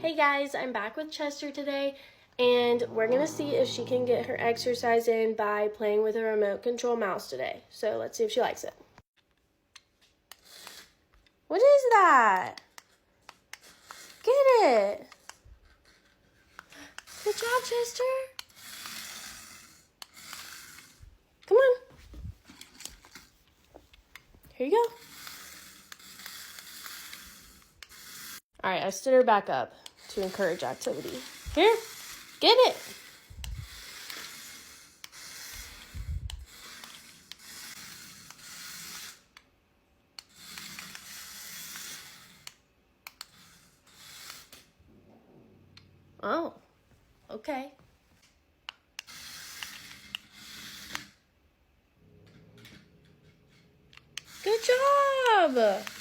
Hey guys, I'm back with Chester today, and we're gonna see if she can get her exercise in by playing with a remote control mouse today. So let's see if she likes it. What is that? Get it! Good job, Chester! Come on. Here you go. Alright, I stood her back up to encourage activity. Here, get it! Oh, okay. Good job!